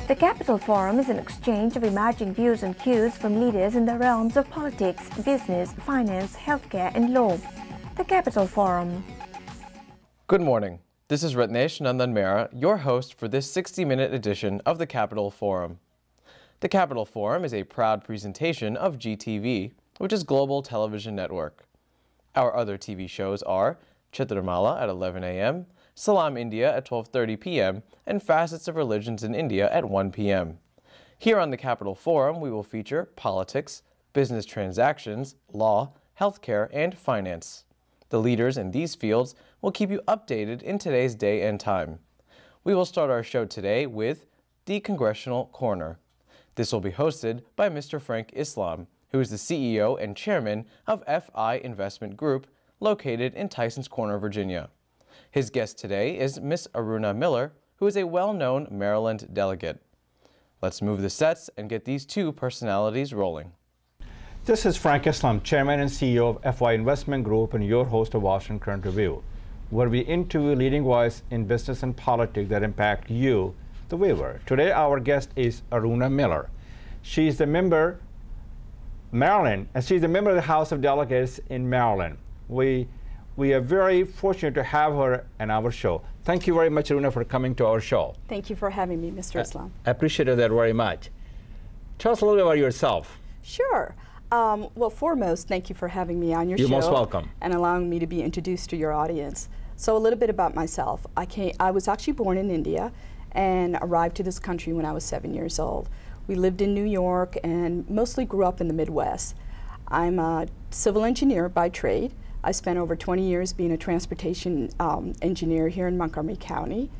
The Capital Forum is an exchange of emerging views and cues from leaders in the realms of politics, business, finance, healthcare and law. The Capital Forum. Good morning. This is Rajesh Mehra, your host for this 60-minute edition of the Capital Forum. The Capital Forum is a proud presentation of GTV, which is Global Television Network. Our other TV shows are Chitramala at 11 a.m., Salam India at 12:30 p.m., and Facets of Religions in India at 1 p.m. Here on the Capital Forum, we will feature politics, business transactions, law, healthcare, and finance. The leaders in these fields will keep you updated in today's day and time. We will start our show today with the Congressional Corner. This will be hosted by Mr. Frank Islam, who is the CEO and chairman of FI Investment Group, located in Tysons Corner, Virginia. His guest today is Miss Aruna Miller, who is a well-known Maryland delegate. Let's move the sets and get these two personalities rolling. This is Frank Islam, Chairman and CEO of FI Investment Group and your host of Washington Current Review, where we interview leading voice in business and politics that impact you, the viewer. Today our guest is Aruna Miller. She's the member Maryland, and she's a member of the House of Delegates in Maryland. We are very fortunate to have her on our show. Thank you very much, Aruna, for coming to our show. Thank you for having me, Mr. Islam. I appreciate that very much. Tell us a little bit about yourself. Sure. Well, foremost, thank you for having me on your show. You're most welcome. And allowing me to be introduced to your audience. So a little bit about myself. I was actually born in India and arrived to this country when I was 7 years old. We lived in New York and mostly grew up in the Midwest. I'm a civil engineer by trade. I spent over 20 years being a transportation engineer here in Montgomery County.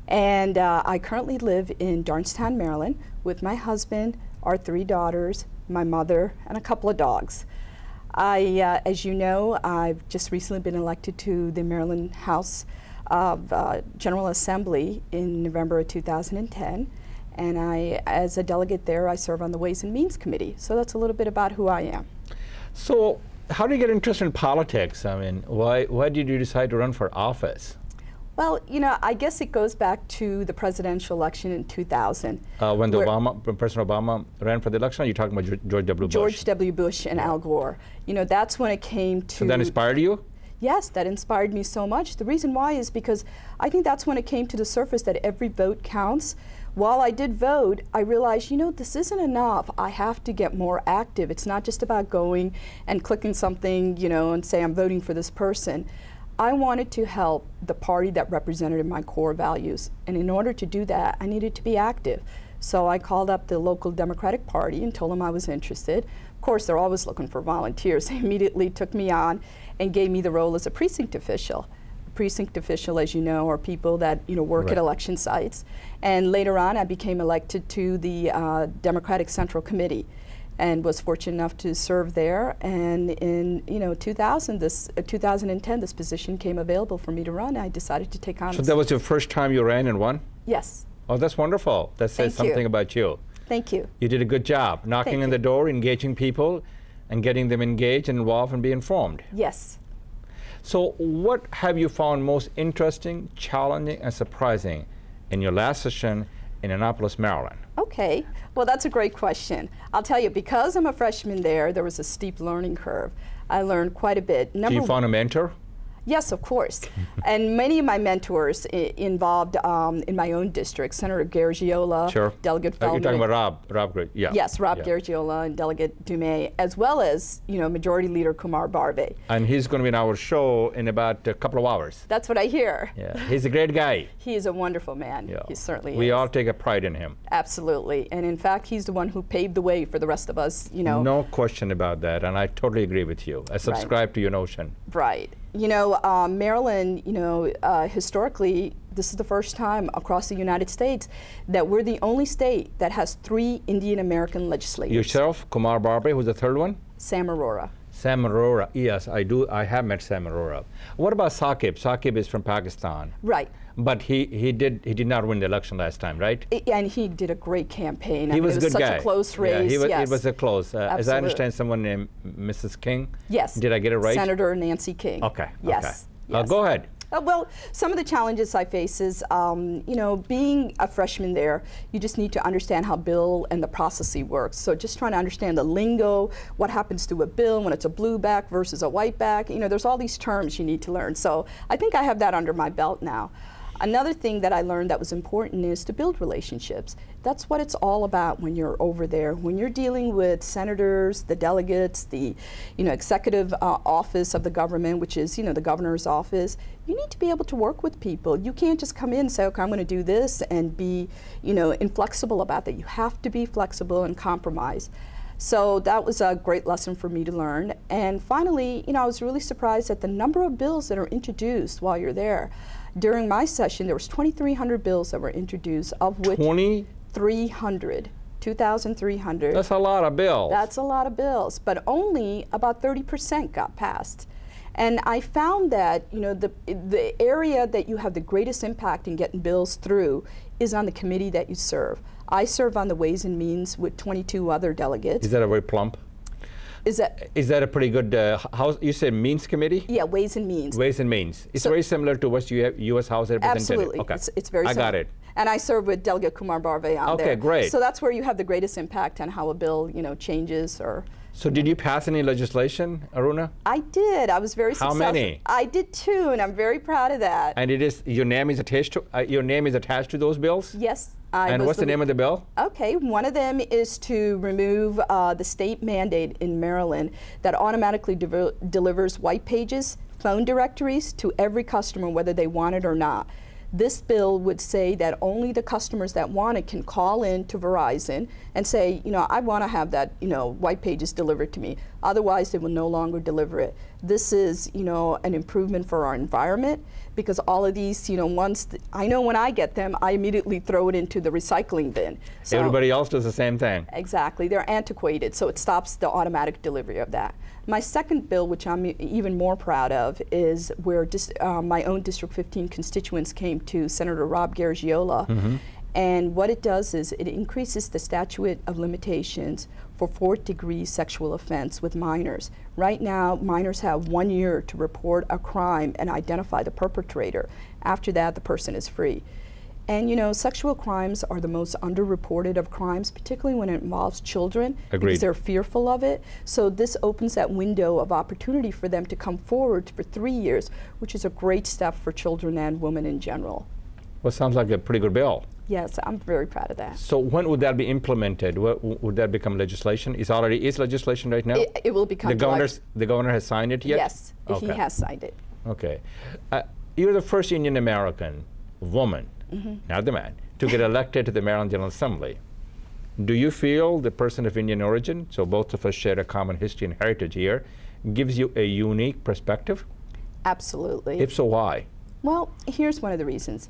And I currently live in Darnestown, Maryland, with my husband, our 3 daughters, my mother, and a couple of dogs. As you know, I've just recently been elected to the Maryland House of General Assembly in November of 2010. And as a delegate there, I serve on the Ways and Means Committee. So that's a little bit about who I am. So, how did you get interested in politics? I mean, why did you decide to run for office? Well, you know, I guess it goes back to the presidential election in 2000. When President Obama ran for the election, you're talking about George W. Bush? George W. Bush and Al Gore. You know, that's when it came to... So that inspired you? Yes, that inspired me so much. The reason why is because I think that's when it came to the surface that every vote counts. While I did vote, I realized, you know, this isn't enough. I have to get more active. It's not just about going and clicking something, you know, and say I'm voting for this person. I wanted to help the party that represented my core values. And in order to do that, I needed to be active. So I called up the local Democratic Party and told them I was interested. Of course, they're always looking for volunteers. They immediately took me on and gave me the role as a precinct official. Precinct official, as you know, are people that work at election sites. And later on, I became elected to the Democratic Central Committee, and was fortunate enough to serve there. And in 2010, this position came available for me to run. I decided to take on. So that was your first time you ran and won? Yes. Oh, that's wonderful. That says something about you. Thank you. You did a good job knocking on the door, engaging people, and getting them engaged and involved and be informed. Yes. So what have you found most interesting, challenging, and surprising in your last session in Annapolis, Maryland? Okay, well, that's a great question. I'll tell you, because I'm a freshman there was a steep learning curve. I learned quite a bit. So you found a mentor? Yes, of course. And many of my mentors involved in my own district, Senator Garagiola, Sure. Delegate Feldman. You're talking about Rob, yeah. Yes, Rob Yeah. Garagiola and Delegate Dumais, as well as, Majority Leader Kumar Barve. And he's going to be in our show in about a couple of hours. That's what I hear. Yeah, he's a great guy. He is a wonderful man. Yeah. He certainly is. We all take a pride in him. Absolutely. And in fact, he's the one who paved the way for the rest of us, No question about that, and I totally agree with you. I subscribe to your notion. Right. Maryland, historically, this is the first time across the United States that we're the only state that has 3 Indian American legislators. Yourself, Kumar Barve, who's the third one? Sam Arora. Sam Arora, yes, I do. I have met Sam Arora. What about Saqib? Saqib is from Pakistan. Right. But he did not win the election last time, right? And he did a great campaign. He was a good guy. It was such a close race. Yeah, it was a close. As I Absolutely. understand, someone named Mrs. King. Yes. Did I get it right? Senator Nancy King. Okay. Yes. Okay. Yes. Go ahead. Well, some of the challenges I face is, being a freshman there, you just need to understand how bill and the processing works. So just trying to understand the lingo, what happens to a bill when it's a blue back versus a white back. There's all these terms you need to learn. So I think I have that under my belt now. Another thing that I learned that was important is to build relationships. That's what it's all about when you're over there. When you're dealing with senators, the delegates, the executive office of the government, which is the governor's office, you need to be able to work with people. You can't just come in and say, okay, I'm going to do this and be inflexible about that. You have to be flexible and compromise. So that was a great lesson for me to learn. And finally, I was really surprised at the number of bills that are introduced while you're there. During my session, there was 2,300 bills that were introduced, of which 2,300. That's a lot of bills. That's a lot of bills, but only about 30% got passed. And I found that the area that you have the greatest impact in getting bills through is on the committee that you serve. I serve on the Ways and Means with 22 other delegates. Is that a very plump? Is that a pretty good House? You said Means Committee? Yeah, Ways and Means. Ways and Means. It's very similar to what you have U.S. House Representative. Absolutely. Okay. It's very similar. I got it. And I serve with Delegate Kumar Barve on there. Okay, great. So that's where you have the greatest impact on how a bill, changes or. So did you pass any legislation, Aruna? I did. I was very successful. How many? I did 2, and I'm very proud of that. And your name is attached to those bills? Yes. And what's the name of the bill? Okay, one of them is to remove the state mandate in Maryland that automatically delivers white pages, phone directories to every customer, whether they want it or not. This bill would say that only the customers that want it can call in to Verizon and say, I want to have that, white pages delivered to me. Otherwise, they will no longer deliver it. This is, an improvement for our environment because all of these, I know when I get them, I immediately throw it into the recycling bin. So everybody else does the same thing. Exactly. They're antiquated, so it stops the automatic delivery of that. My second bill, which I'm even more proud of, is where my own District 15 constituents came to Senator Rob Garagiola. And what it does is it increases the statute of limitations for 4th-degree sexual offense with minors. Right now, minors have 1 year to report a crime and identify the perpetrator. After that, the person is free. And sexual crimes are the most underreported of crimes, particularly when it involves children. Agreed. Because they're fearful of it. So this opens that window of opportunity for them to come forward for 3 years, which is a great step for children and women in general. Well, sounds like a pretty good bill. Yes, I'm very proud of that. So when would that be implemented? Would that become legislation? Is legislation right now? It will become the governor has signed it yet? Yes, okay. He has signed it. Okay. You're the first Indian American woman, not the man, to get elected to the Maryland General Assembly. Do you feel the person of Indian origin, so both of us share a common history and heritage here, gives you a unique perspective? Absolutely. If so, why? Well, here's one of the reasons.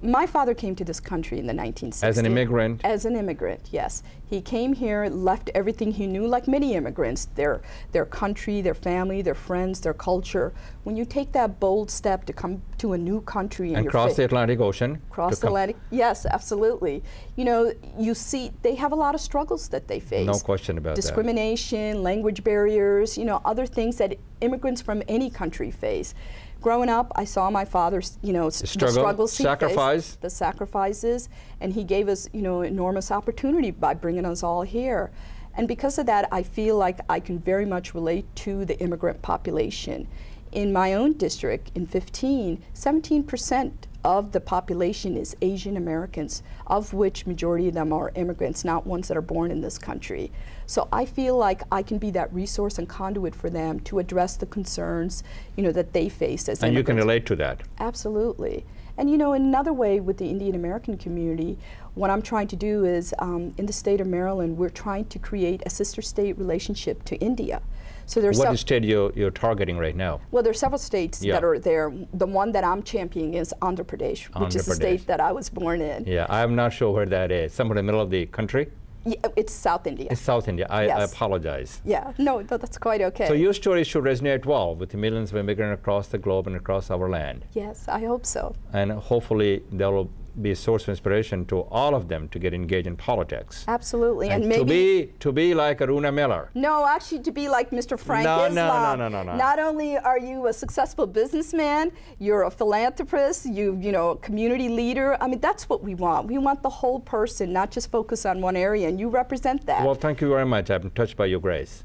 My father came to this country in the 1960s. As an immigrant? As an immigrant, yes. He came here, left everything he knew, like many immigrants, their country, their family, their friends, their culture. When you take that bold step to come to a new country and cross the Atlantic Ocean. Cross the Atlantic, yes, absolutely. You see, they have a lot of struggles that they face. No question about that. Discrimination, language barriers, other things that immigrants from any country face. Growing up, I saw my father, the struggles he faced, the sacrifices, and he gave us, enormous opportunity by bringing us all here. And because of that, I feel like I can very much relate to the immigrant population. in my own district, in 17% of the population is Asian Americans, of which majority of them are immigrants, not ones that are born in this country. So I feel like I can be that resource and conduit for them to address the concerns, that they face as immigrants. And you can relate to that. Absolutely. And another way with the Indian American community, what I'm trying to do is, in the state of Maryland, we're trying to create a sister state relationship to India. So there's what state you're targeting right now? Well, there's several states that are there. The one that I'm championing is Andhra Pradesh, which is the state that I was born in. Yeah, I'm not sure where that is. Somewhere in the middle of the country? Yeah, it's South India. It's South India. I apologize. Yeah, no, that's quite okay. So your story should resonate well with the millions of immigrants across the globe and across our land. Yes, I hope so. And hopefully there will be a source of inspiration to all of them to get engaged in politics. Absolutely, and maybe to be like Aruna Miller. No, actually, to be like Mr. Frank Islam. No. Not only are you a successful businessman, you're a philanthropist, a community leader. I mean, that's what we want. We want the whole person, not just focus on one area, and you represent that. Well, thank you very much. I've been touched by your grace.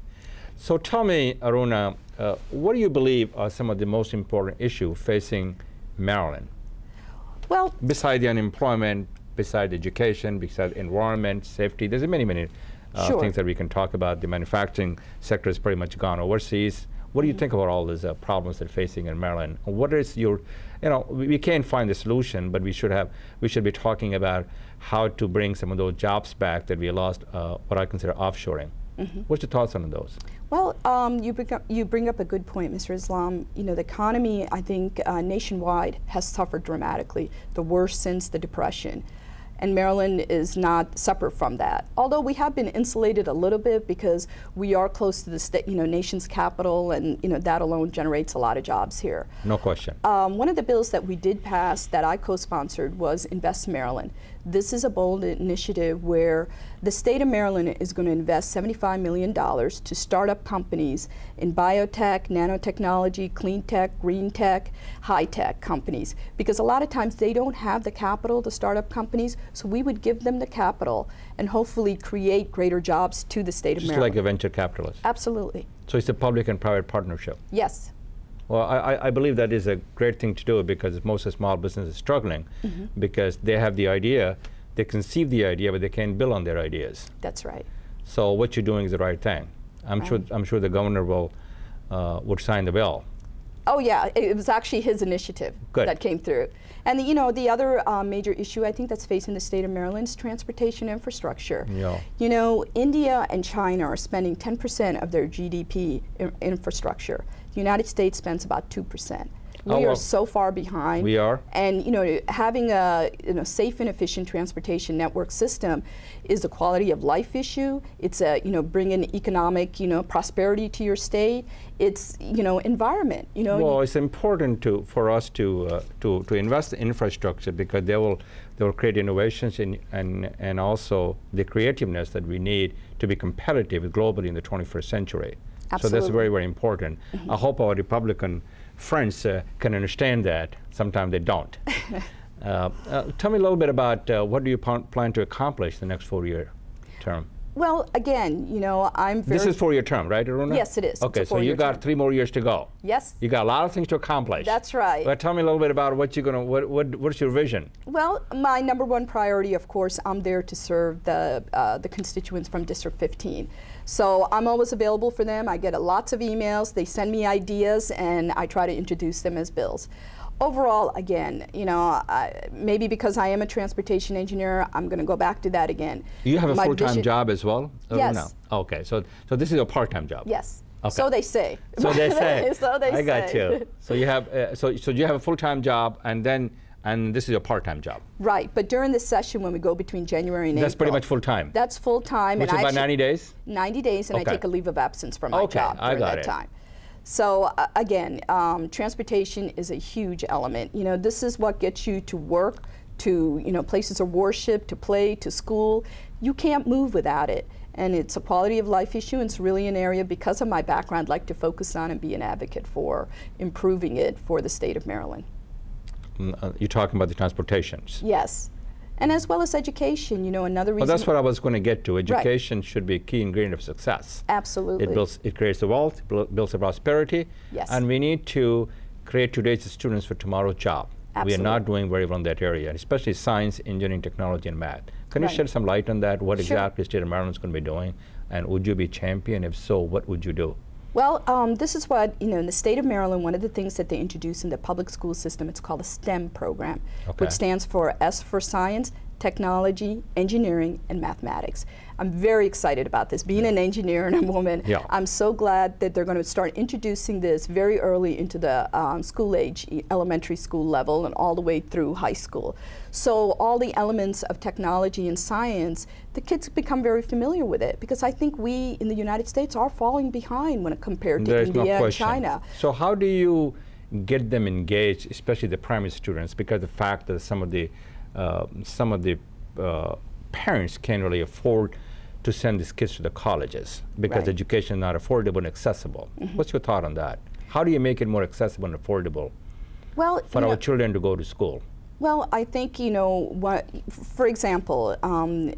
So tell me, Aruna, what do you believe are some of the most important issues facing Maryland? Well, beside the unemployment, beside education, beside environment, safety, there's many things that we can talk about. The manufacturing sector has pretty much gone overseas. What do you think about all these problems that are facing in Maryland? What is your, we can't find the solution, but we should be talking about how to bring some of those jobs back that we lost, what I consider offshoring. What's your thoughts on those? Well, you bring up a good point, Mr. Islam. The economy, I think, nationwide has suffered dramatically, the worst since the Depression. And Maryland is not separate from that. Although we have been insulated a little bit because we are close to the state, nation's capital, and that alone generates a lot of jobs here. No question. One of the bills that we did pass that I co-sponsored was Invest Maryland. This is a bold initiative where the state of Maryland is going to invest $75 million to start up companies in biotech, nanotechnology, clean tech, green tech, high tech companies. Because a lot of times they don't have the capital to start up companies, so we would give them the capital and hopefully create greater jobs to the state of Maryland. Just like a venture capitalist. Absolutely. So it's a public and private partnership. Yes. Well, I believe that is a great thing to do because most of small businesses are struggling because they have the idea, they conceive the idea, but they can't build on their ideas. That's right. So what you're doing is the right thing. I'm sure the governor would sign the bill. Oh yeah, it was actually his initiative that came through. And the other major issue I think that's facing the state of Maryland is transportation infrastructure. Yeah. India and China are spending 10% of their GDP in infrastructure. The United States spends about 2%. We are so far behind. We are. And having a safe and efficient transportation network system is a quality of life issue. It's a bringing economic prosperity to your state. It's environment. Well, it's important for us to invest in infrastructure because they will create innovations and also the creativeness that we need to be competitive globally in the 21st century. Absolutely. So that's very, very important. I hope our Republican friends can understand that. Sometimes they don't. Tell me a little bit about what do you plan to accomplish the next 4-year term? Well, again, I'm very... This is 4-year term, right, Aruna? Yes, it is. Okay, so you got 3 more years to go. Yes. You got a lot of things to accomplish. That's right. But tell me a little bit about what you're gonna, what's your vision? Well, my #1 priority, of course, I'm there to serve the constituents from District 15. So I'm always available for them. I get lots of emails. They send me ideas, and I try to introduce them as bills. Overall, again, maybe because I am a transportation engineer, I'm going to go back to that again. You have a full-time job as well? Yes. No. Okay, so this is a part-time job? Yes. Okay. So they say. So they say. So they say. I got you. So you have so you have a full-time job, and this is a part-time job. Right, but during this session when we go between January and April. That's pretty much full-time. That's full-time. Which is about 90 days? 90 days, and okay. I take a leave of absence from my job during that time. So again, transportation is a huge element. This is what gets you to work, to places of worship, to play, to school. You can't move without it. And it's a quality of life issue, and it's really an area, because of my background, I'd like to focus on and be an advocate for improving it for the state of Maryland. You're talking about the transportations. Yes. And as well as education, you know, another reason. Well, that's what I was going to get to. Education should be a key ingredient of success. Absolutely. It creates the wealth, builds the prosperity. Yes. And we need to create today's students for tomorrow's job. Absolutely. We are not doing very well in that area, especially science, engineering, technology, and math. Can you shed some light on that? What exactly State of Maryland is going to be doing? And would you be champion? If so, what would you do? Well, this is what, you know, in the state of Maryland, one of the things that they introduced in the public school system, it's called a STEM program, which stands for S for science, technology, engineering, and mathematics. I'm very excited about this. Being an engineer and a woman, I'm so glad that they're going to start introducing this very early into the school age, elementary school level, and all the way through high school. So all the elements of technology and science, the kids become very familiar with it, because I think we in the United States are falling behind when compared to India and China. So how do you get them engaged, especially the primary students, because the fact that some of the parents can't really afford to send these kids to the colleges because education is not affordable and accessible. What's your thought on that? How do you make it more accessible and affordable for our children to go to school? Well, I think, you know, for example,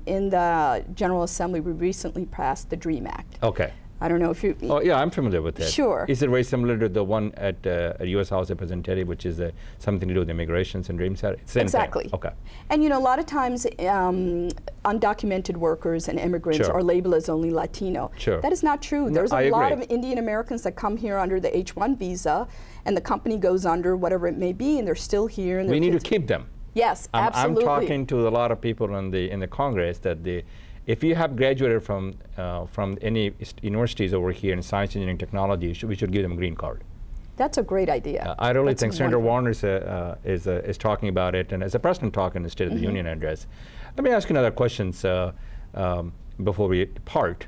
in the General Assembly, we recently passed the DREAM Act. Okay. I don't know if you... Oh, yeah, I'm familiar with it. Sure. Is it very similar to the one at U.S. House Representative, which is something to do with immigrations and DREAM Act? Same exactly. thing. Okay. And, you know, a lot of times undocumented workers and immigrants are labeled as only Latino. That is not true. There's a lot of Indian Americans that come here under the H-1 visa, and the company goes under whatever it may be, and they're still here. And we need to keep them. Yes, absolutely. I'm talking to a lot of people in the Congress that if you have graduated from any universities over here in science, engineering, technology, we should give them a green card. That's a great idea. I really think Senator Warner is talking about it, and as a president talking in the State of the Union address. Let me ask you another question before we apart.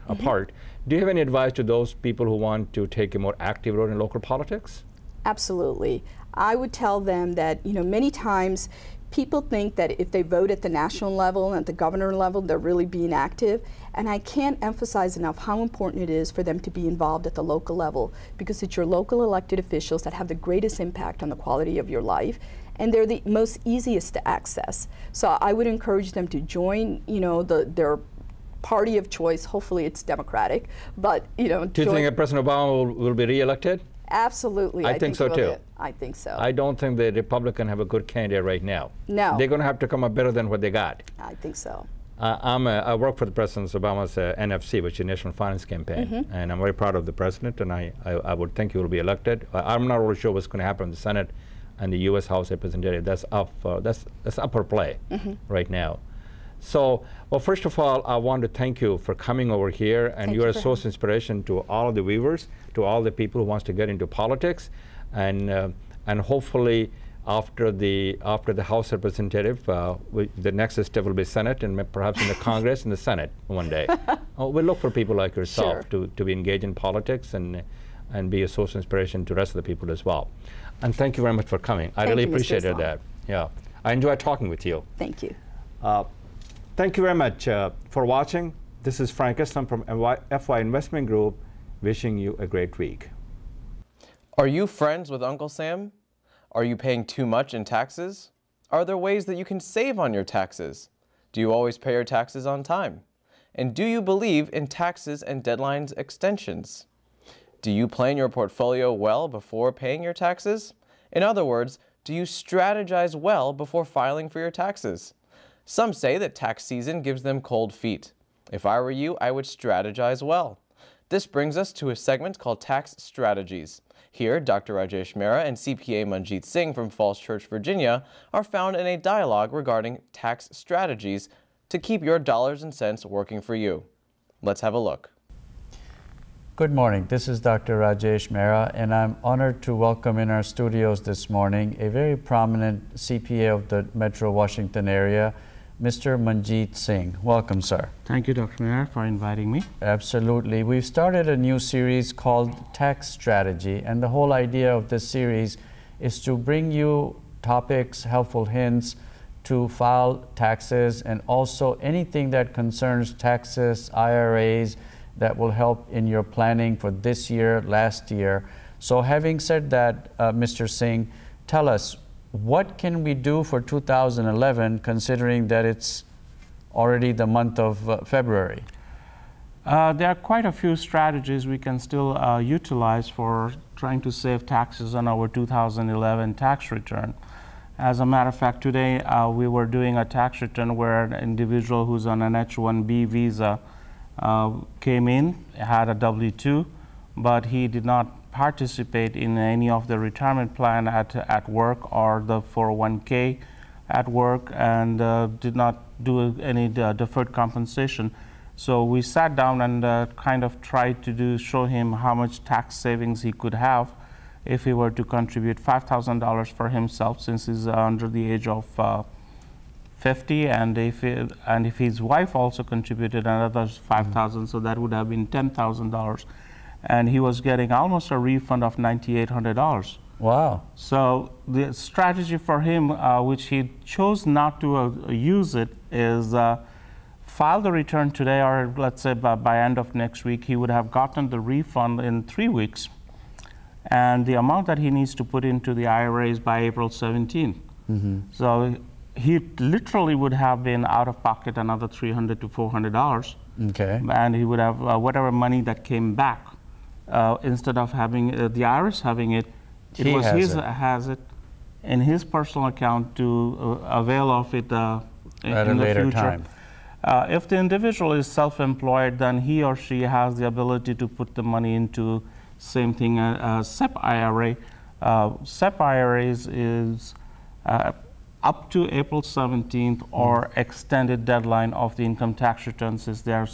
Do you have any advice to those people who want to take a more active role in local politics? Absolutely. I would tell them that, you know, many times people think that if they vote at the national level and at the governor level, they're really being active. And I can't emphasize enough how important it is for them to be involved at the local level, because it's your local elected officials that have the greatest impact on the quality of your life, and they're the most easiest to access. So I would encourage them to join, you know, their party of choice. Hopefully it's Democratic, but, you know. Do you think that President Obama will be re-elected? Absolutely. I think so too. I think so. I don't think the Republicans have a good candidate right now. No. They're going to have to come up better than what they got. I think so. I work for the President Obama's NFC, which is National Finance Campaign, and I'm very proud of the President, and I would think he will be elected. I'm not really sure what's going to happen in the Senate and the U.S. House Representative. That's upper play right now. So, well, first of all, I want to thank you for coming over here, and you're a source of inspiration to all of the viewers, to all the people who wants to get into politics, and hopefully after the House Representative, the next step will be Senate, and perhaps in the Congress and the Senate one day. We look for people like yourself to be engaged in politics and be a source of inspiration to the rest of the people as well. And thank you very much for coming. I really appreciated that. Yeah, I enjoyed talking with you. Thank you. Thank you very much for watching. This is Frank Islam from FY Investment Group, wishing you a great week. Are you friends with Uncle Sam? Are you paying too much in taxes? Are there ways that you can save on your taxes? Do you always pay your taxes on time? And do you believe in taxes and deadlines extensions? Do you plan your portfolio well before paying your taxes? In other words, do you strategize well before filing for your taxes? Some say that tax season gives them cold feet. If I were you, I would strategize well. This brings us to a segment called Tax Strategies. Here, Dr. Rajesh Mehra and CPA Manjit Singh from Falls Church, Virginia, are found in a dialogue regarding tax strategies to keep your dollars and cents working for you. Let's have a look. Good morning. This is Dr. Rajesh Mehra, and I'm honored to welcome in our studios this morning a very prominent CPA of the Metro Washington area, Mr. Manjit Singh. Welcome, sir. Thank you, Dr. Mehra, for inviting me. Absolutely. We've started a new series called Tax Strategy, and the whole idea of this series is to bring you topics, helpful hints to file taxes, and also anything that concerns taxes, IRAs, that will help in your planning for this year, last year. So having said that, Mr. Singh, tell us, what can we do for 2011, considering that it's already the month of February? There are quite a few strategies we can still utilize for trying to save taxes on our 2011 tax return. As a matter of fact, today we were doing a tax return where an individual who's on an H-1B visa came in, had a W-2, but he did not participate in any of the retirement plan at work or the 401k at work, and did not do any deferred compensation. So we sat down and kind of tried to show him how much tax savings he could have if he were to contribute $5,000 for himself, since he's under the age of 50, and if his wife also contributed another $5,000, so that would have been $10,000, and he was getting almost a refund of $9,800. Wow. So the strategy for him, which he chose not to use it, is file the return today, or let's say by end of next week, he would have gotten the refund in 3 weeks. And the amount that he needs to put into the IRA is by April 17. So he literally would have been out of pocket another $300 to $400. Okay. And he would have whatever money that came back. Instead of having the IRS having it, it was has it in his personal account to avail of it at a later time. If the individual is self-employed, then he or she has the ability to put the money into same thing as SEP IRA. SEP IRAs is up to April 17th or extended deadline of the income tax returns is there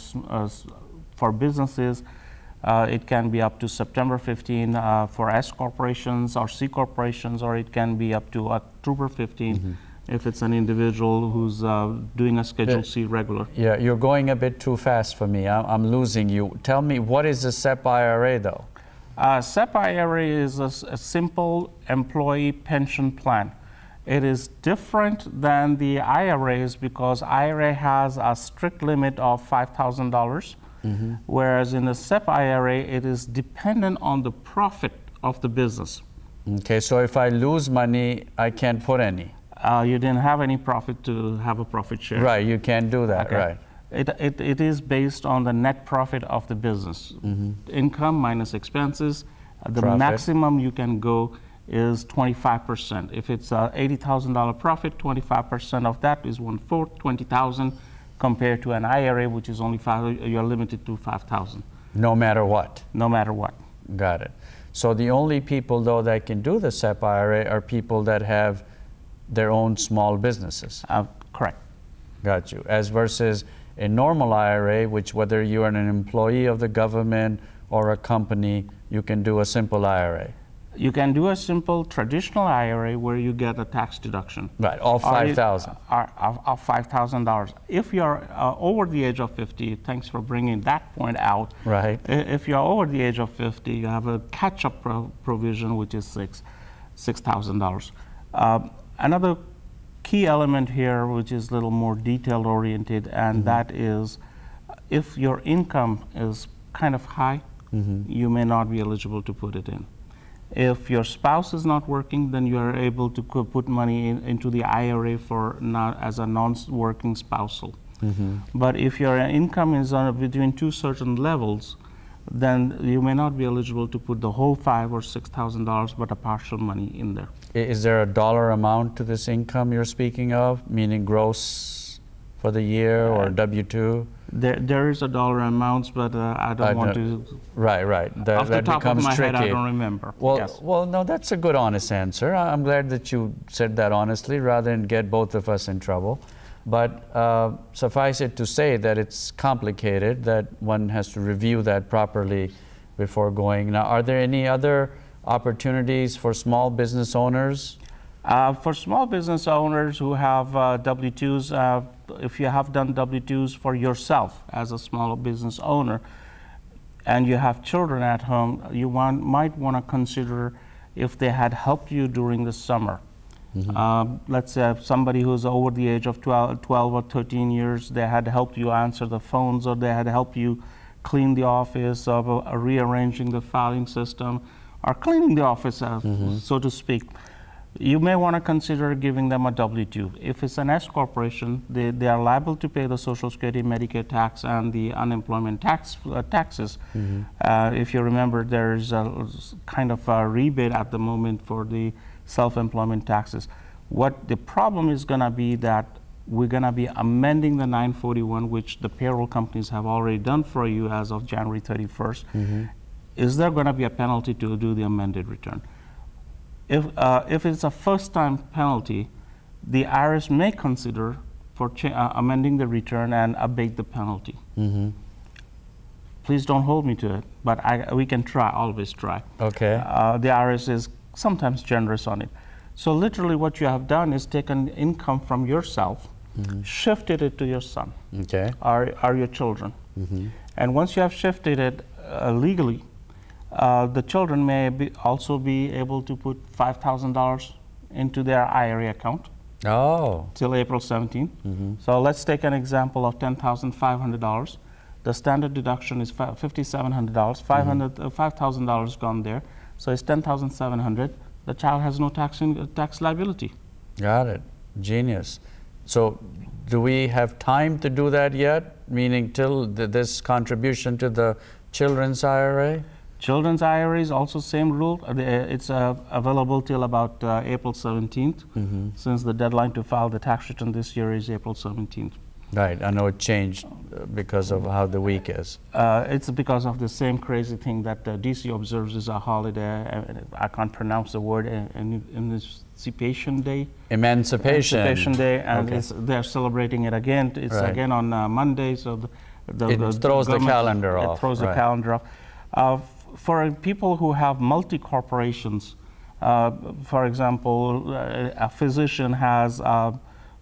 for businesses. It can be up to September 15 for S corporations or C corporations, or it can be up to October 15 if it's an individual who's doing a Schedule C regular. Yeah, you're going a bit too fast for me. I'm losing you. Tell me, what is a SEP IRA though? SEP IRA is a simple employee pension plan. It is different than the IRAs because IRA has a strict limit of $5,000, whereas in the SEP IRA, it is dependent on the profit of the business. Okay, so if I lose money, I can't put any. You didn't have any profit to have a profit share. Right, you can't do that, Okay. right. It is based on the net profit of the business. Income minus expenses. The Profit. maximum you can go is 25%. If it's a $80,000 profit, 25% of that is 1/4, $20,000, compared to an IRA, which is only you're limited to $5,000. No matter what. No matter what. Got it. So the only people though that can do the SEP IRA are people that have their own small businesses. Correct. Got you. As versus a normal IRA, which whether you're an employee of the government or a company, you can do a simple IRA. You can do a simple traditional IRA where you get a tax deduction. Right, of $5,000. Of $5,000. If you're over the age of 50, thanks for bringing that point out. Right. If you're over the age of 50, you have a catch-up provision, which is $6,000. Another key element here, which is a little more detail oriented, and that is if your income is kind of high, you may not be eligible to put it in. If your spouse is not working, then you are able to put money into the IRA for as a non-working spousal. But if your income is between two certain levels, then you may not be eligible to put the whole $5,000 or $6,000, but a partial money in there. Is there a dollar amount to this income you're speaking of, meaning gross for the year or W-2? There is a dollar amount, but I don't want to. Right. Off the top of my head, I don't remember. Well, yes. Well, no, that's a good, honest answer. I'm glad that you said that honestly, rather than get both of us in trouble. But suffice it to say that it's complicated, that one has to review that properly before going. Now, are there any other opportunities for small business owners? For small business owners who have W-2s, if you have done W-2s for yourself as a small business owner and you have children at home, you might want to consider if they had helped you during the summer. Let's say somebody who's over the age of 12 or 13 years, they had helped you answer the phones, or they had helped you clean the office, or rearranging the filing system, or cleaning the office, so to speak. you may want to consider giving them a W-2. If it's an S corporation, they are liable to pay the Social Security, Medicare tax, and the unemployment taxes. If you remember, there's a kind of a rebate at the moment for the self-employment taxes. What the problem is going to be that we're going to be amending the 941, which the payroll companies have already done for you as of January 31st. Is there going to be a penalty to do the amended return? If it's a first-time penalty, the IRS may consider for amending the return and abate the penalty. Please don't hold me to it, but we can try, always try. Okay. The IRS is sometimes generous on it. So literally what you have done is taken income from yourself, shifted it to your son, or your children. And once you have shifted it legally, the children may also be able to put $5,000 into their IRA account till April 17th. So let's take an example of $10,500. The standard deduction is $5,700. $5,000 gone there, so it's $10,700. The child has no tax liability. Got it. Genius. So do we have time to do that yet? Meaning till this contribution to the children's IRA? Children's IRA is also same rule. It's available till about April 17th, since the deadline to file the tax return this year is April 17th. Right, I know it changed because of how the week is. It's because of the same crazy thing that DC observes as a holiday. I can't pronounce the word. Emancipation Day. Emancipation Day, and they're celebrating it again. It's again on Monday, so it throws the calendar off. It throws the calendar off. For people who have multi-corporations, for example, a physician has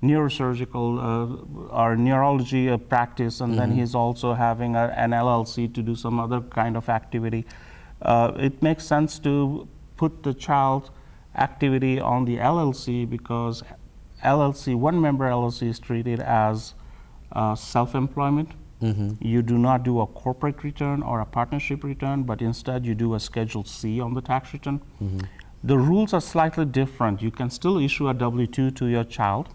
neurosurgical or neurology practice, and then he's also having an LLC to do some other kind of activity. It makes sense to put the child activity on the LLC because LLC, one member LLC is treated as self-employment. You do not do a corporate return or a partnership return, but instead you do a Schedule C on the tax return. The rules are slightly different. You can still issue a W-2 to your child,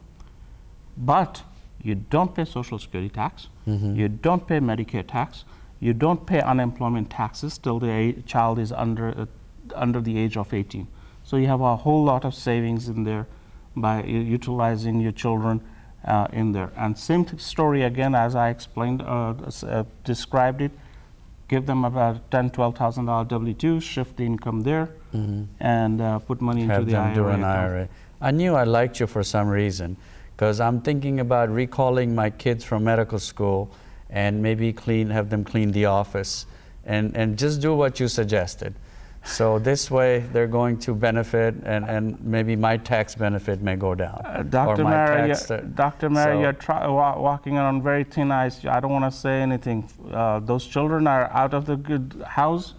but you don't pay Social Security tax, you don't pay Medicare tax, you don't pay unemployment taxes till the child is under the age of 18. So you have a whole lot of savings in there by utilizing your children in there. And same story again, as I explained, described it. Give them about $10,000, $12,000 W-2, shift the income there, and put money into the IRA. Do an IRA. I knew I liked you for some reason, because I'm thinking about recalling my kids from medical school and maybe have them clean the office and just do what you suggested. So this way they're going to benefit, and maybe my tax benefit may go down. Dr. Mehra, you're walking on very thin ice. I don't want to say anything. Those children are out of the good house,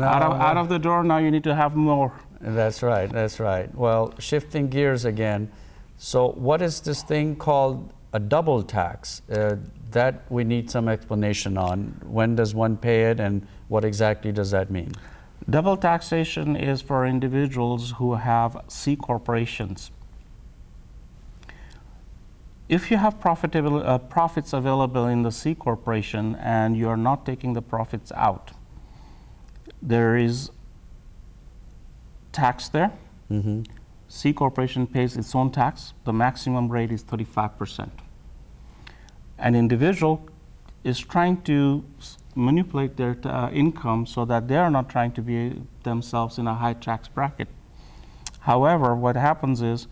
out of the door. Now you need to have more. That's right, that's right. Well, shifting gears again. So what is this thing called a double tax? That we need some explanation on. When does one pay it, and what exactly does that mean? Double taxation is for individuals who have C corporations. If you have profits available in the C corporation and you're not taking the profits out, there is tax there. C corporation pays its own tax. The maximum rate is 35%. An individual is trying to manipulate their income so that they are not trying to be themselves in a high tax bracket. However, what happens is,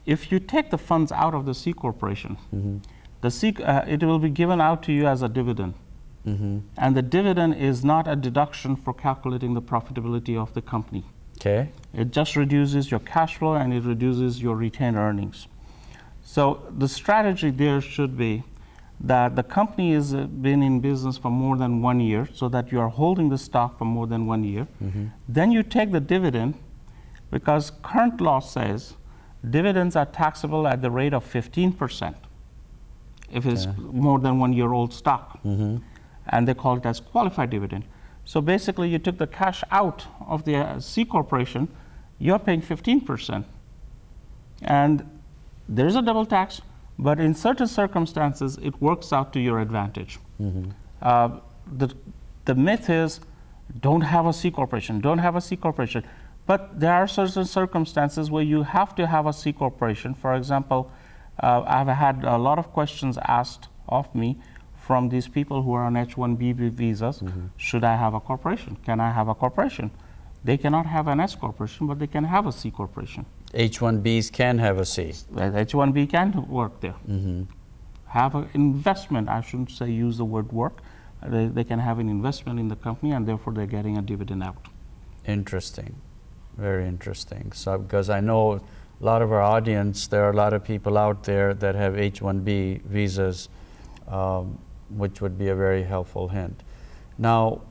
if you take the funds out of the C corporation, it will be given out to you as a dividend. And the dividend is not a deduction for calculating the profitability of the company. Okay. It just reduces your cash flow and it reduces your retained earnings. So the strategy there should be that the company has been in business for more than 1 year, so that you are holding the stock for more than 1 year. Then you take the dividend, because current law says dividends are taxable at the rate of 15% if it's more than 1 year old stock. And they call it as qualified dividend. So basically you took the cash out of the C corporation, you're paying 15%. And there's a double tax, but in certain circumstances, it works out to your advantage. The myth is, don't have a C corporation, don't have a C corporation. But there are certain circumstances where you have to have a C corporation. For example, I've had a lot of questions asked of me from these people who are on H-1B visas. Should I have a corporation? Can I have a corporation? They cannot have an S corporation, but they can have a C corporation. H-1Bs can have a C. H-1B can work there. Have an investment. I shouldn't say use the word work. They can have an investment in the company, and therefore they're getting a dividend out. Interesting. Very interesting. So, because I know a lot of our audience, there are a lot of people out there that have H-1B visas, which would be a very helpful hint. Now,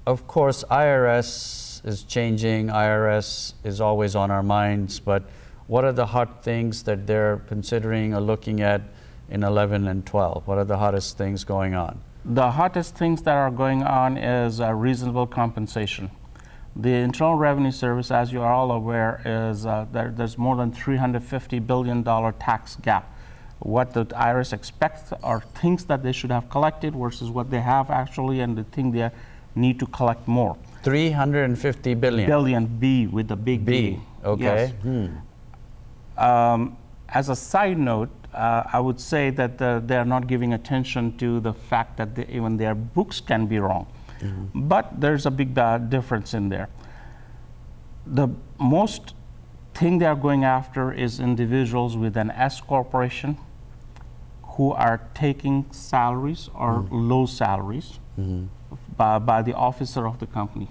of course, IRS is changing. IRS is always on our minds, but what are the hot things that they're considering or looking at in 11 and 12? What are the hottest things going on? The hottest things that are going on is reasonable compensation. The Internal Revenue Service, as you are all aware, is there's more than $350 billion tax gap. What the IRS expects are things that they should have collected versus what they have actually, and the thing they need to collect more. 350 billion. Billion, B with the big B. Okay. Yes. As a side note, I would say that they are not giving attention to the fact that even their books can be wrong. But there's a big difference in there. The most thing they are going after is individuals with an S corporation who are taking salaries or low salaries by the officer of the company.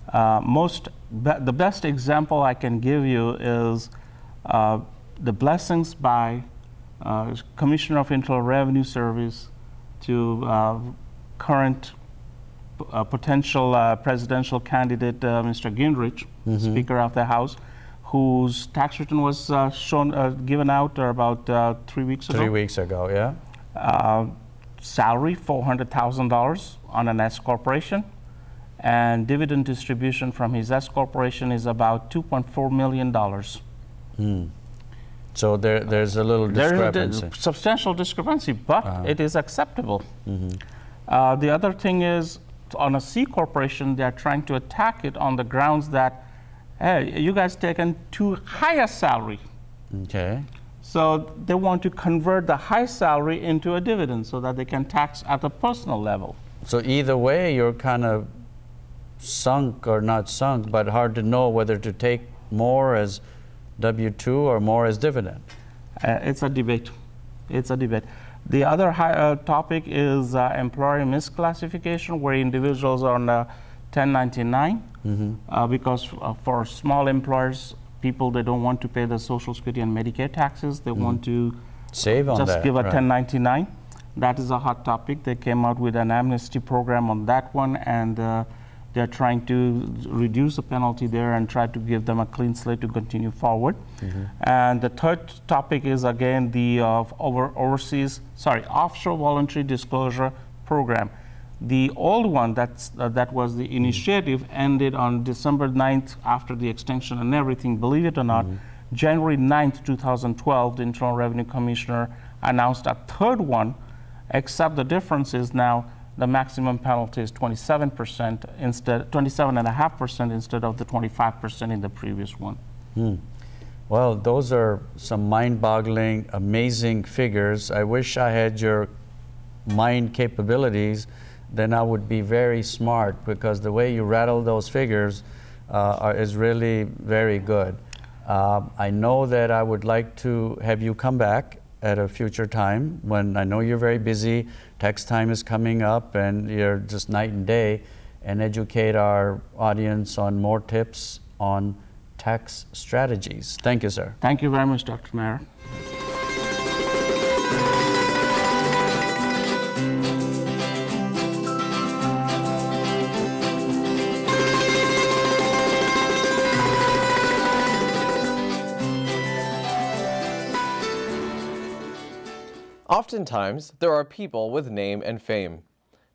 The best example I can give you is the blessings by Commissioner of Internal Revenue Service to current potential presidential candidate, Mr. Gingrich, Speaker of the House, whose tax return was given out about 3 weeks ago. 3 weeks ago, yeah. Salary, $400,000 on an S corporation, and dividend distribution from his S corporation is about $2.4 million. So there's a little discrepancy. There's a substantial discrepancy, but it is acceptable. The other thing is, on a C corporation, they're trying to attack it on the grounds that, hey, you guys taken too high a salary. Okay. So they want to convert the high salary into a dividend so that they can tax at a personal level. So either way, you're kind of sunk or not sunk, but hard to know whether to take more as W-2 or more as dividend. It's a debate. It's a debate. The other topic is employer misclassification, where individuals are on 1099 because for small employers, people, they don't want to pay the Social Security and Medicare taxes. They want to save on just that, give a right. 1099. That is a hot topic. They came out with an amnesty program on that one, and they're trying to reduce the penalty there and try to give them a clean slate to continue forward. And the third topic is again the offshore voluntary disclosure program. The old one that was the initiative ended on December 9th after the extension and everything. Believe it or not, January 9th, 2012, the Internal Revenue Commissioner announced a third one, except the difference is now the maximum penalty is 27% instead, 27.5% instead of the 25% in the previous one. Well, those are some mind-boggling, amazing figures. I wish I had your mind capabilities. Then I would be very smart, because the way you rattle those figures is really very good. I know that I would like to have you come back at a future time when I know you're very busy, tax time is coming up, and you're just night and day, and educate our audience on more tips on tax strategies. Thank you, sir. Thank you very much, Dr. Mehra. Oftentimes, there are people with name and fame.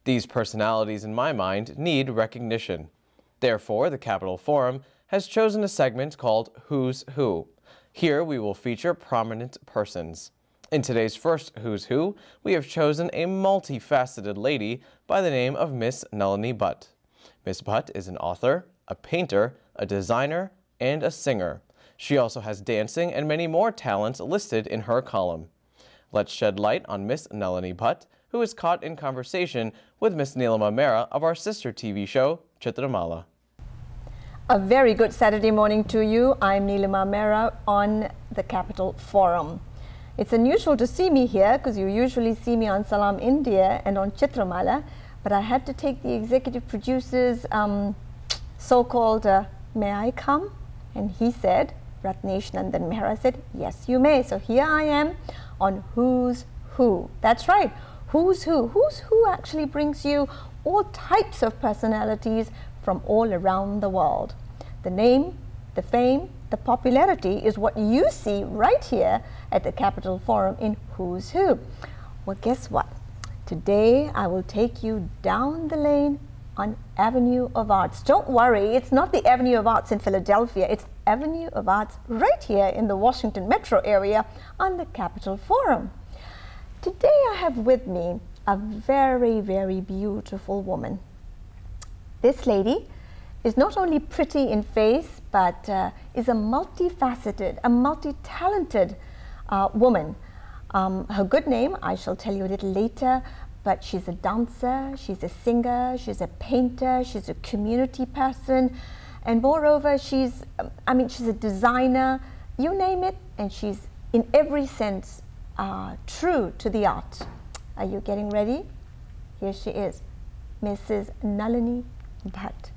These personalities, in my mind, need recognition. Therefore, the Capital Forum has chosen a segment called Who's Who. Here we will feature prominent persons. In today's first Who's Who, we have chosen a multifaceted lady by the name of Miss Nalini Bhat. Miss Bhat is an author, a painter, a designer, and a singer. She also has dancing and many more talents listed in her column. Let's shed light on Miss Nalini Bhat, who is caught in conversation with Miss Nilima Mehra of our sister TV show, Chitramala. A very good Saturday morning to you. I'm Nilima Mehra on the Capital Forum. It's unusual to see me here because you usually see me on Salam India and on Chitramala, but I had to take the executive producer's so-called, may I come? And he said, Rajesh and then Mehra said, yes, you may. So here I am on Who's Who. That's right, Who's Who. Who's Who actually brings you all types of personalities from all around the world. The name, the fame, the popularity is what you see right here at the Capital Forum in Who's Who. Well, guess what? Today I will take you down the lane on Avenue of Arts. Don't worry, it's not the Avenue of Arts in Philadelphia, it's Avenue of Arts right here in the Washington Metro area on the Capital Forum. Today I have with me a very, very beautiful woman. This lady is not only pretty in face, but is a multifaceted, a multi-talented woman. Her good name, I shall tell you a little later, but she's a dancer, she's a singer, she's a painter, she's a community person, and moreover, she's a designer, you name it, and she's in every sense true to the art. Are you getting ready? Here she is, Mrs. Nalini Bhat.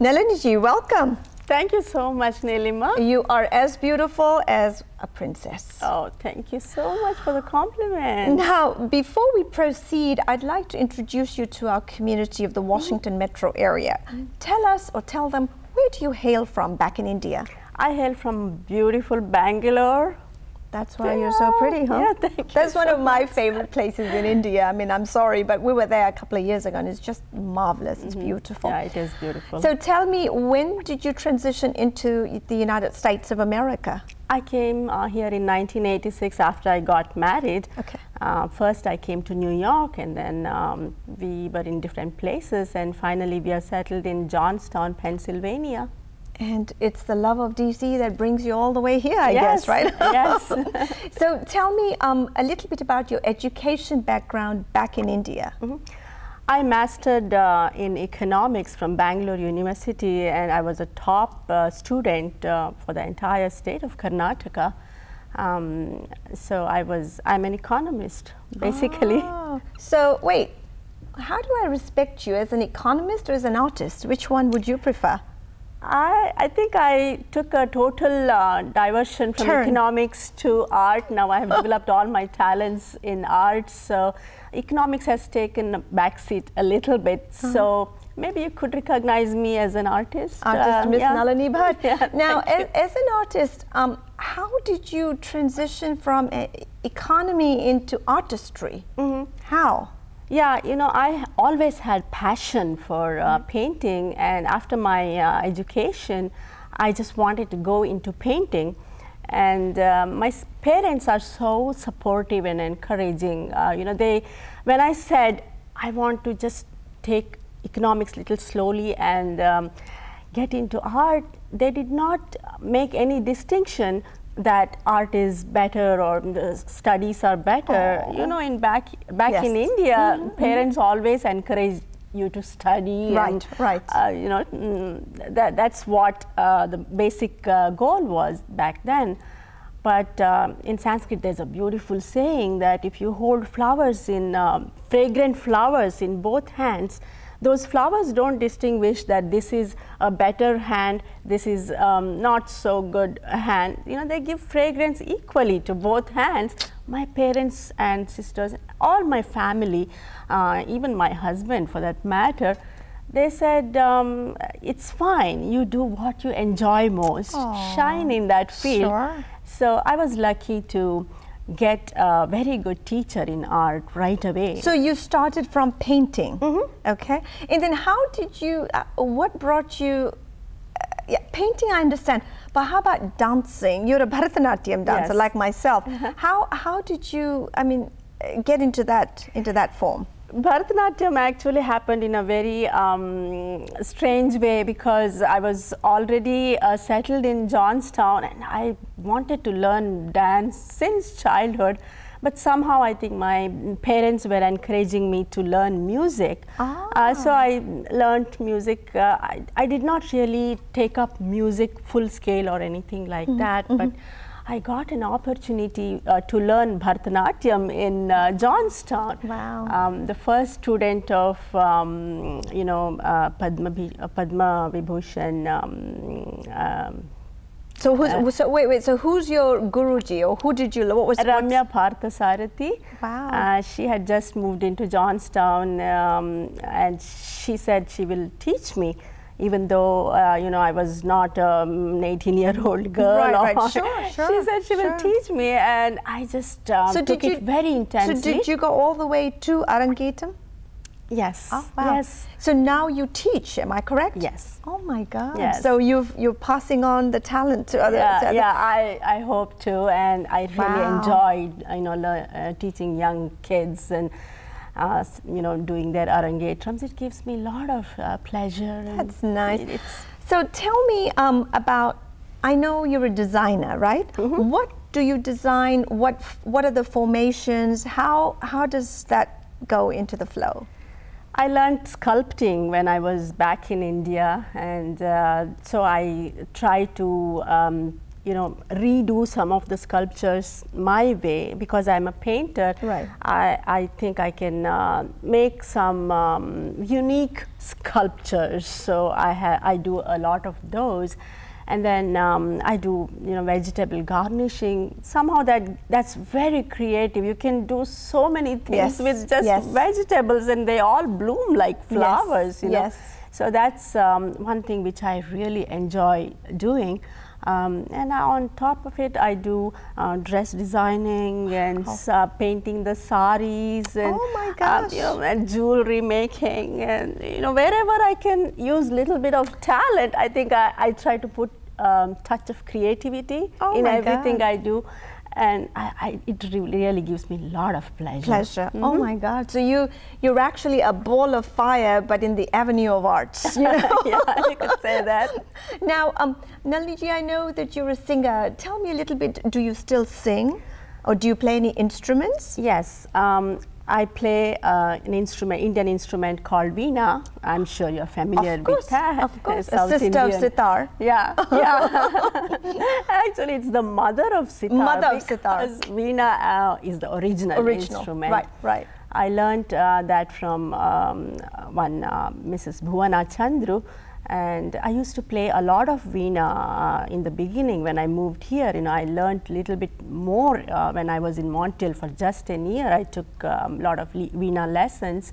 Nalini ji, welcome. Thank you so much, Nilima. You are as beautiful as a princess. Oh, thank you so much for the compliment. Now, before we proceed, I'd like to introduce you to our community of the Washington Metro area. Tell us or tell them, where do you hail from back in India? I hail from beautiful Bangalore. That's why you're so pretty, huh? Yeah, thank you. That's one of my favorite places in India. I mean, I'm sorry, but we were there a couple of years ago and it's just marvelous. It's beautiful. Yeah, it is beautiful. So tell me, when did you transition into the United States of America? I came here in 1986 after I got married. Okay. First I came to New York, and then we were in different places, and finally we are settled in Johnstown, Pennsylvania. And it's the love of DC that brings you all the way here, I guess, right? Yes. So tell me a little bit about your education background back in India. I mastered in economics from Bangalore University, and I was a top student for the entire state of Karnataka. So I'm an economist, basically. Oh. So wait, how do I respect you, as an economist or as an artist? Which one would you prefer? I think I took a total diversion from economics to art. Now I have developed all my talents in art, so economics has taken a backseat a little bit. So maybe you could recognize me as an artist. Artist, Miss Nalini Bhat. Yeah, now, as an artist, how did you transition from economy into artistry? How? Yeah, you know, I always had passion for painting, and after my education, I just wanted to go into painting. And my parents are so supportive and encouraging. You know, when I said I want to just take economics a little slowly and get into art, they did not make any distinction that art is better or the studies are better. You know, back in India, parents always encourage you to study. Right, right. You know, that's what the basic goal was back then. But in Sanskrit, there's a beautiful saying that if you hold flowers fragrant flowers in both hands, those flowers don't distinguish that this is a better hand, this is not so good hand. You know, they give fragrance equally to both hands. My parents and sisters, all my family, even my husband for that matter, they said, it's fine, you do what you enjoy most, shine in that field. Sure. So I was lucky to get a very good teacher in art right away. So you started from painting, okay? And then how did you, what brought you yeah, painting I understand, but how about dancing? You're a Bharatanatyam dancer, Yes. like myself. How did you, I mean, get into that form? Bharatanatyam actually happened in a very strange way, because I was already settled in Johnstown and I wanted to learn dance since childhood. But somehow I think my parents were encouraging me to learn music. So I learned music. I did not really take up music full scale or anything like that, but I got an opportunity to learn Bharatanatyam in Johnstown. Wow. The first student of, you know, Padma Vibhushan. So who's, so wait, so who's your Guruji, or who did you, what was Ramya Parthasarathi. Wow. She had just moved into Johnstown, and she said she will teach me, even though you know, I was not an 18-year-old girl. Right, sure. She said she will teach me, and I just took it very intensely. So did you go all the way to Arangetam? Yes. Oh, wow. Yes. So now you teach, am I correct? Yes. Oh my God. Yes. So you're passing on the talent to others. Yeah, I hope to, and I really enjoyed, you know, teaching young kids and you know, doing their arangetrams. It gives me a lot of pleasure. That's nice. So tell me about, I know you're a designer, right? What do you design? What are the formations? How does that go into the flow? I learned sculpting when I was back in India, and so I try to you know, redo some of the sculptures my way, because I'm a painter. Right. I think I can make some unique sculptures, so I do a lot of those. And then I do, you know, vegetable garnishing. Somehow that's very creative. You can do so many things with just vegetables, and they all bloom like flowers. You know? So that's one thing which I really enjoy doing. And on top of it, I do dress designing and painting the saris, and you know, and jewelry making, and you know, wherever I can use little bit of talent, I think I try to put touch of creativity in everything I do. And it really gives me a lot of pleasure. Oh my God! So you're actually a ball of fire, but in the avenue of arts. You know? Yeah, you could say that. Now, Nalini, I know that you're a singer. Tell me a little bit. Do you still sing, or do you play any instruments? Yes, I play an instrument, Indian instrument called veena. I'm sure you're familiar with that. Of course, a sister of sitar. Yeah, yeah. Actually, it's the mother of sitar. Mother of sitar. Because veena is the original instrument. Right. I learned that from one Mrs. Bhuvana Chandru. And I used to play a lot of veena in the beginning when I moved here. You know, I learned a little bit more when I was in Montreal for just a year. I took a lot of veena lessons.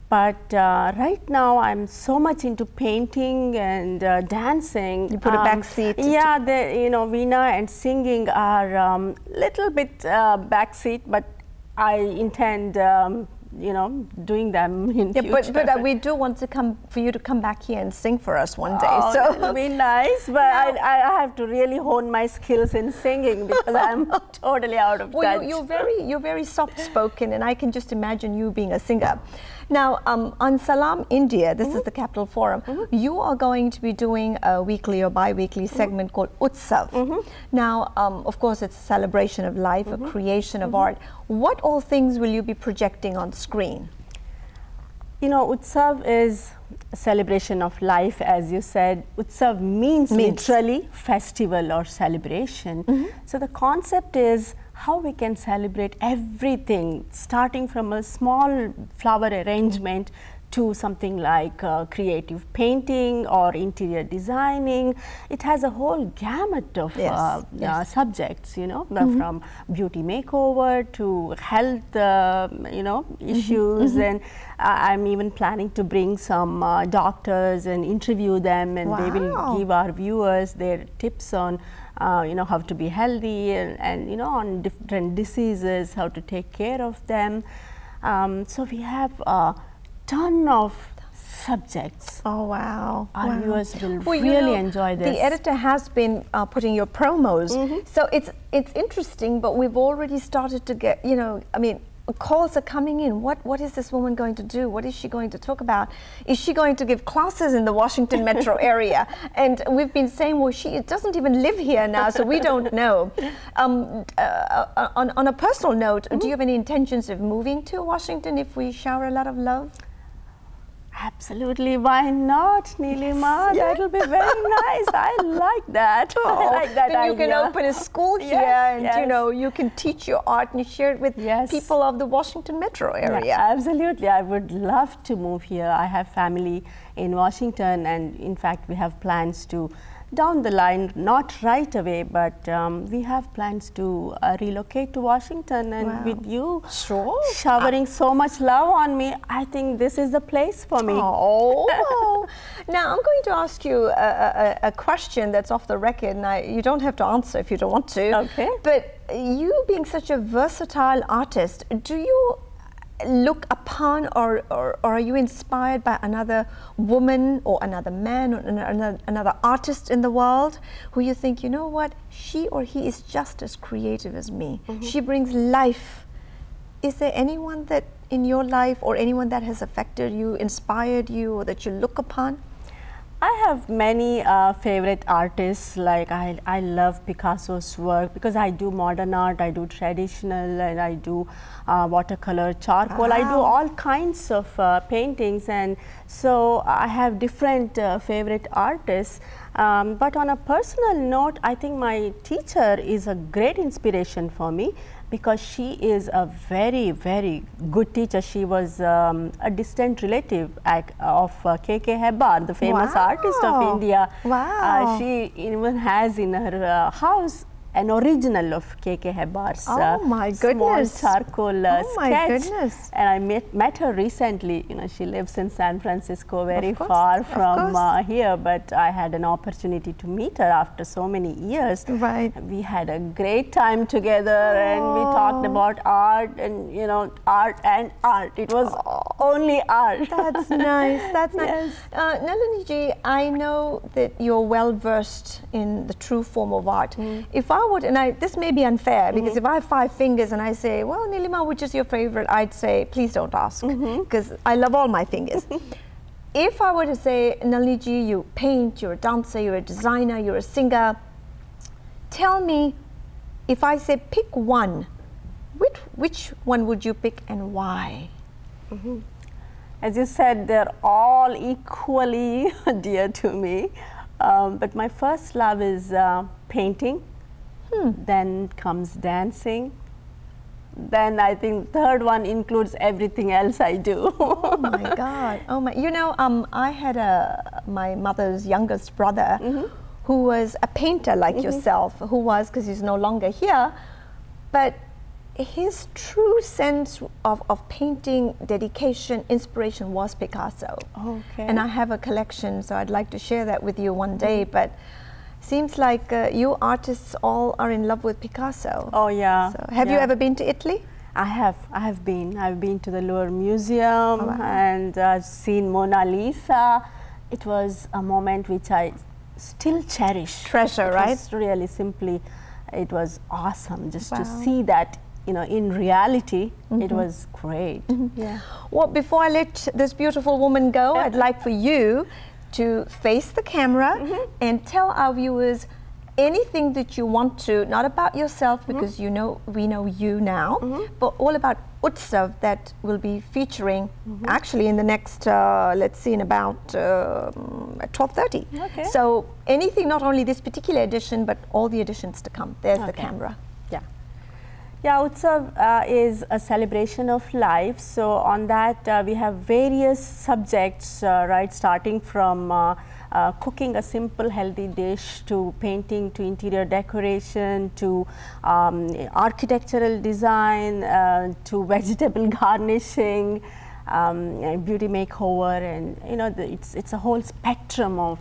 But right now, I'm so much into painting and dancing. You put a back seat. Yeah, you know, veena and singing are little bit back seat, but I intend you know, doing them in future. But we do want to for you to come back here and sing for us one day. Oh, so that would be nice, but I have to really hone my skills in singing, because I'm totally out of touch. You're very soft spoken, and I can just imagine you being a singer. Now, on Salam India, this is the Capital Forum, you are going to be doing a weekly or bi-weekly segment called Utsav. Now, of course, it's a celebration of life, a creation of art. What all things will you be projecting on screen? You know, Utsav is a celebration of life, as you said. Utsav means literally festival or celebration. So the concept is how we can celebrate everything, starting from a small flower arrangement to something like creative painting or interior designing. It has a whole gamut of subjects, you know, from beauty makeover to health, you know, issues. And I'm even planning to bring some doctors and interview them, and they will give our viewers their tips on you know, how to be healthy, and you know, on different diseases, how to take care of them. So we have a ton of subjects. Oh, wow. Our viewers will Well, really enjoy this. The editor has been putting your promos. So it's interesting, but we've already started to get, I mean, calls are coming in. What is this woman going to do? What is she going to talk about? Is she going to give classes in the Washington metro area? And we've been saying, well, she doesn't even live here now, so we don't know. On a personal note, do you have any intentions of moving to Washington if we shower a lot of love? Absolutely, why not, Nilima? Yeah. That'll be very nice. I like that. I like that Then you idea. can open a school here, and you can teach your art and share it with people of the Washington metro area. Yeah, absolutely, I would love to move here. I have family in Washington, and in fact, we have plans to down the line, not right away, but we have plans to relocate to Washington, and with you showering so much love on me, I think this is the place for me. Oh, now I'm going to ask you a question that's off the record, and you don't have to answer if you don't want to. Okay. But you being such a versatile artist, do you look upon or are you inspired by another woman or another man or another artist in the world who you think, you know what, she or he is just as creative as me. She brings life. Is there anyone that in your life or anyone that has affected you, inspired you, or that you look upon? I have many favorite artists. Like I love Picasso's work because I do modern art, I do traditional, and I do watercolor, charcoal. I do all kinds of paintings, and so I have different favorite artists. But on a personal note, I think my teacher is a great inspiration for me, because she is a very, very good teacher. She was a distant relative of K.K. Hebbar, the famous artist of India. Wow. She even has in her house an original of K.K. Hebbar's small charcoal sketch. And I met her recently. She lives in San Francisco, very far from here, but I had an opportunity to meet her after so many years. Right. We had a great time together, and we talked about art and, art and art. It was only art. That's nice. That's nice. Nalini ji, I know that you're well versed in the true form of art. If I would, and this may be unfair, because if I have 5 fingers and I say, well, Nilima, which is your favorite? I'd say, please don't ask, because I love all my fingers. If I were to say, Nalini ji, you paint, you're a dancer, you're a designer, you're a singer, tell me, if I say pick one, which one would you pick and why? As you said, they're all equally dear to me. But my first love is painting. Then comes dancing. Then I think third one includes everything else I do. Oh my God! Oh my! I had my mother's youngest brother who was a painter like yourself. Who was, because he's no longer here, but his true sense of painting, dedication, inspiration was Picasso. Okay. And I have a collection, so I'd like to share that with you one day. But seems like you artists all are in love with Picasso. Oh yeah. So have you ever been to Italy? I have. I've been to the Louvre Museum and seen Mona Lisa. It was a moment which I still cherish. Treasure, right? It was really simply, it was awesome just to see that. In reality, it was great. Yeah. Well, before I let this beautiful woman go, I'd like for you to face the camera and tell our viewers anything that you want to, not about yourself, because we know you now, but all about Utsav that will be featuring actually in the next, let's see, in about 12:30. Okay. So anything, not only this particular edition, but all the editions to come. There's the camera. Yeah, Utsav is a celebration of life. So on that, we have various subjects, right, starting from cooking a simple healthy dish, to painting, to interior decoration, to architectural design, to vegetable garnishing, beauty makeover, and it's a whole spectrum of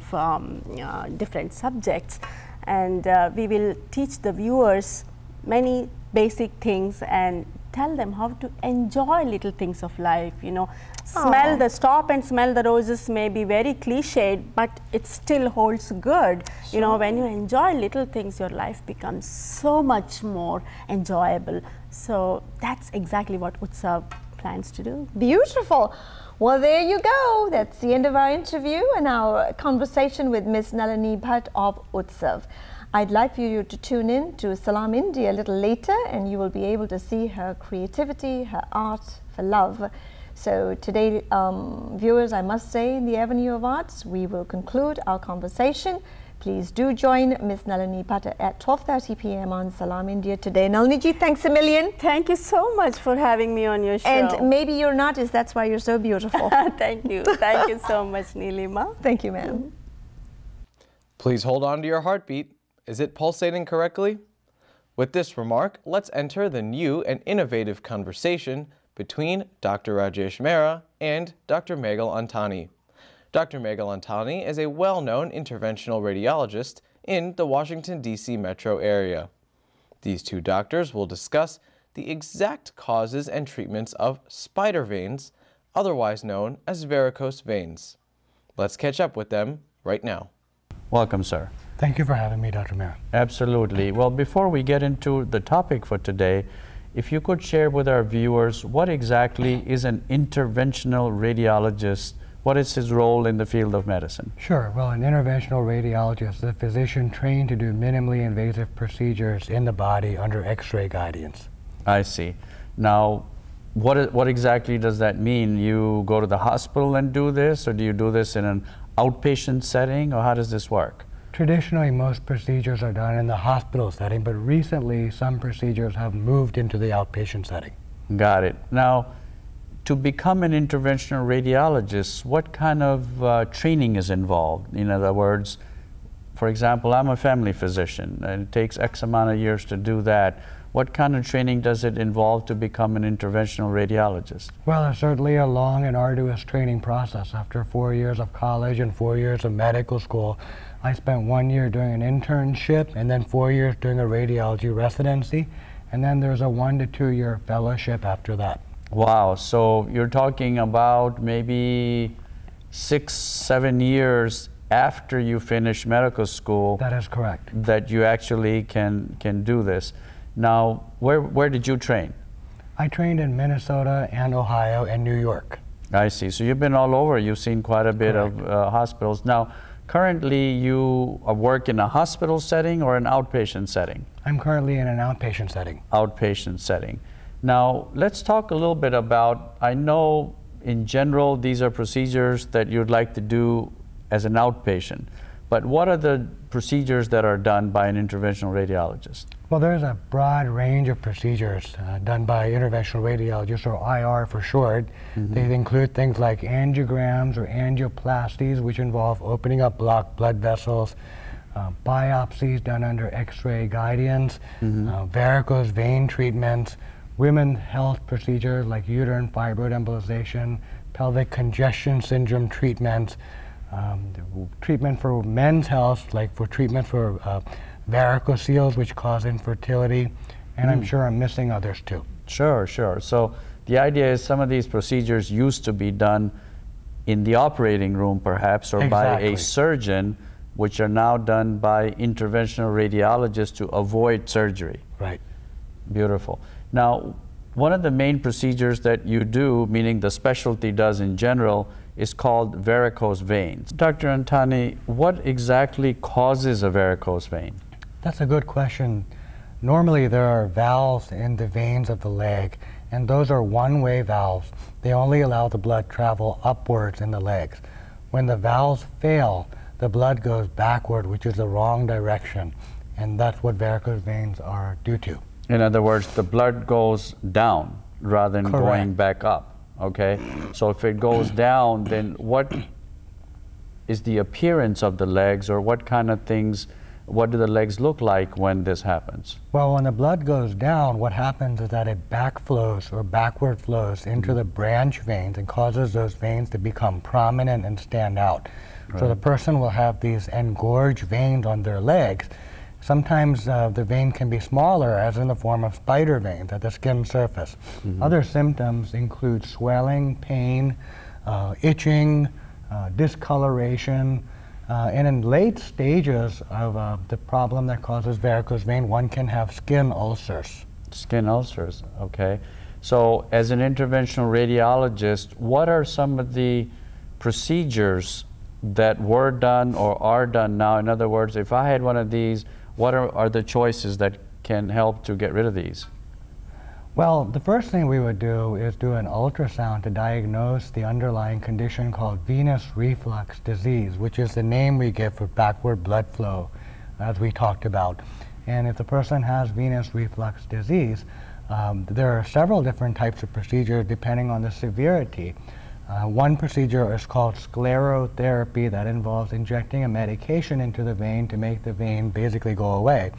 different subjects. And we will teach the viewers many basic things and tell them how to enjoy little things of life, you know. Stop and smell the roses may be very cliched, but it still holds good. You know, when you enjoy little things, your life becomes so much more enjoyable. So that's exactly what Utsav plans to do. Beautiful. Well, there you go. That's the end of our interview and our conversation with Miss Nalini Bhat of Utsav. I'd like for you to tune in to Salam India a little later, and you will be able to see her creativity, her art, her love. So today, viewers, I must say, in the Avenue of Arts, we will conclude our conversation. Please do join Miss Nalini Bhat at 12:30 p.m. on Salam India today. Nalini ji, thanks a million. Thank you so much for having me on your show. And maybe you're an artist, that's why you're so beautiful. Thank you. Thank you so much, Nilima. Thank you, ma'am. Please hold on to your heartbeat. Is it pulsating correctly? With this remark, let's enter the new and innovative conversation between Dr. Rajesh Mehra and Dr. Meghal Antani. Dr. Meghal Antani is a well-known interventional radiologist in the Washington, D.C. metro area. These two doctors will discuss the exact causes and treatments of spider veins, otherwise known as varicose veins. Let's catch up with them right now. Welcome, sir. Thank you for having me, Dr. Mehra. Absolutely. Well, before we get into the topic for today, if you could share with our viewers what exactly is an interventional radiologist? What is his role in the field of medicine? Sure. Well, an interventional radiologist is a physician trained to do minimally invasive procedures in the body under X-ray guidance. I see. Now, what exactly does that mean? You go to the hospital and do this, or do you do this in an outpatient setting, or how does this work? Traditionally, most procedures are done in the hospital setting, but recently some procedures have moved into the outpatient setting. Got it. Now, to become an interventional radiologist, what kind of training is involved? In other words, for example, I'm a family physician, and it takes X amount of years to do that. What kind of training does it involve to become an interventional radiologist? Well, it's certainly a long and arduous training process. After 4 years of college and 4 years of medical school, I spent 1 year doing an internship and then 4 years doing a radiology residency, and then there's a 1 to 2 year fellowship after that. Wow, so you're talking about maybe 6, 7 years after you finish medical school. That is correct. That you actually can do this. Now, where did you train? I trained in Minnesota and Ohio and New York. I see. So you've been all over. You've seen quite a bit Correct. of hospitals. Now, currently you work in a hospital setting or an outpatient setting? I'm currently in an outpatient setting. Outpatient setting. Now, let's talk a little bit about, I know in general these are procedures that you'd like to do as an outpatient, but what are the procedures that are done by an interventional radiologist? Well, there's a broad range of procedures done by interventional radiologists, or IR for short. Mm-hmm. They include things like angiograms or angioplasties, which involve opening up blocked blood vessels, biopsies done under X-ray guidance, varicose vein treatments, women's health procedures like uterine fibroid embolization, pelvic congestion syndrome treatments, treatment for men's health, like for treatment for varicocele, which cause infertility, and I'm sure I'm missing others too. Sure, sure. So the idea is some of these procedures used to be done in the operating room perhaps, or by a surgeon, which are now done by interventional radiologists to avoid surgery. Right. Beautiful. Now, one of the main procedures that you do, meaning the specialty does in general, is called varicose veins. Dr. Antani, what exactly causes a varicose vein? That's a good question. Normally there are valves in the veins of the leg, and those are one-way valves. They only allow the blood travel upwards in the legs. When the valves fail, the blood goes backward, which is the wrong direction, and that's what varicose veins are due to. In other words, the blood goes down rather than Correct. going back up, okay? So if it goes down, then what is the appearance of the legs, or what kind of things, what do the legs look like when this happens? Well, when the blood goes down, what happens is that it backflows or backward flows into the branch veins and causes those veins to become prominent and stand out. Right. So the person will have these engorged veins on their legs. Sometimes the vein can be smaller, as in the form of spider veins at the skin surface. Other symptoms include swelling, pain, itching, discoloration, and in late stages of the problem that causes varicose vein, one can have skin ulcers. Skin ulcers, okay. So as an interventional radiologist, what are some of the procedures that were done or are done now? In other words, if I had one of these, what are the choices that can help to get rid of these? Well, the first thing we would do is do an ultrasound to diagnose the underlying condition called venous reflux disease, which is the name we give for backward blood flow, as we talked about. And if the person has venous reflux disease, there are several different types of procedures depending on the severity. One procedure is called sclerotherapy, that involves injecting a medication into the vein to make the vein basically go away.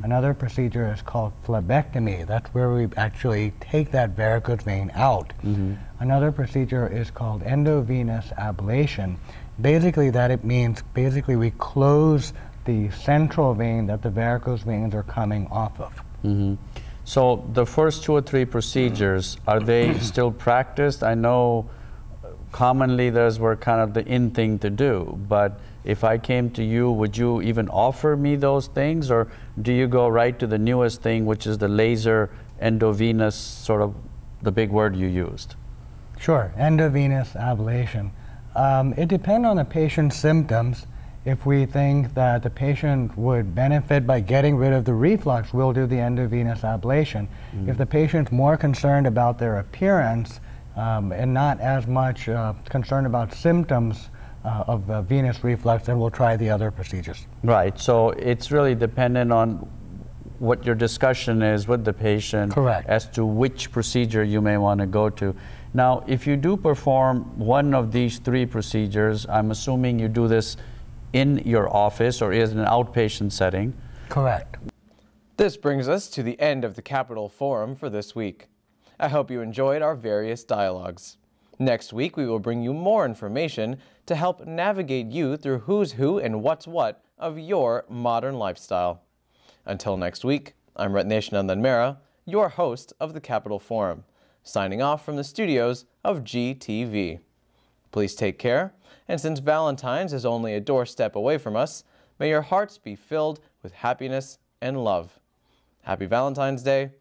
Another procedure is called phlebectomy. That's where we actually take that varicose vein out. Another procedure is called endovenous ablation. Basically it means we close the central vein that the varicose veins are coming off of. So the first 2 or 3 procedures, are they still practiced? I know commonly those were kind of the in thing to do, but if I came to you, would you even offer me those things, or do you go right to the newest thing, which is the laser endovenous, sort of the big word you used? Sure, endovenous ablation. It depends on the patient's symptoms. If we think that the patient would benefit by getting rid of the reflux, we'll do the endovenous ablation. If the patient's more concerned about their appearance and not as much concerned about symptoms of venous reflux, then we'll try the other procedures. Right, so it's really dependent on what your discussion is with the patient. Correct. As to which procedure you may want to go to. Now, if you do perform one of these 3 procedures, I'm assuming you do this in your office or is in an outpatient setting. Correct. This brings us to the end of the Capitol Forum for this week. I hope you enjoyed our various dialogues. Next week, we will bring you more information to help navigate you through who's who and what's what of your modern lifestyle. Until next week, I'm Rajesh Mehra, your host of the Capitol Forum, signing off from the studios of GTV. Please take care, and since Valentine's is only a doorstep away from us, may your hearts be filled with happiness and love. Happy Valentine's Day.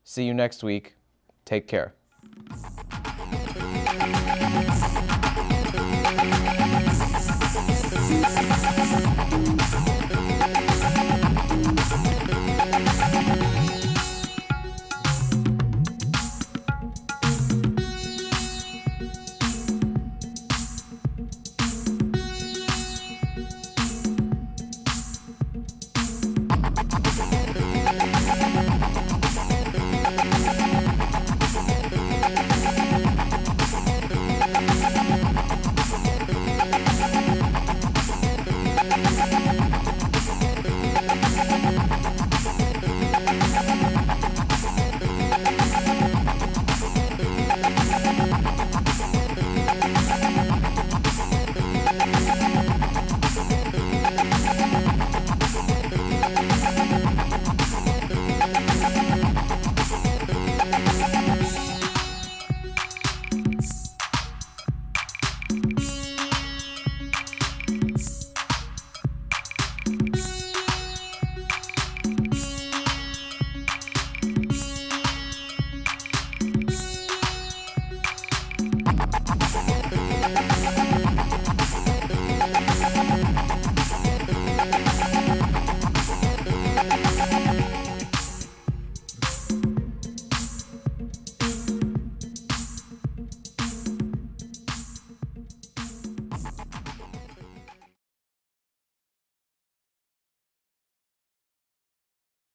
See you next week. Take care.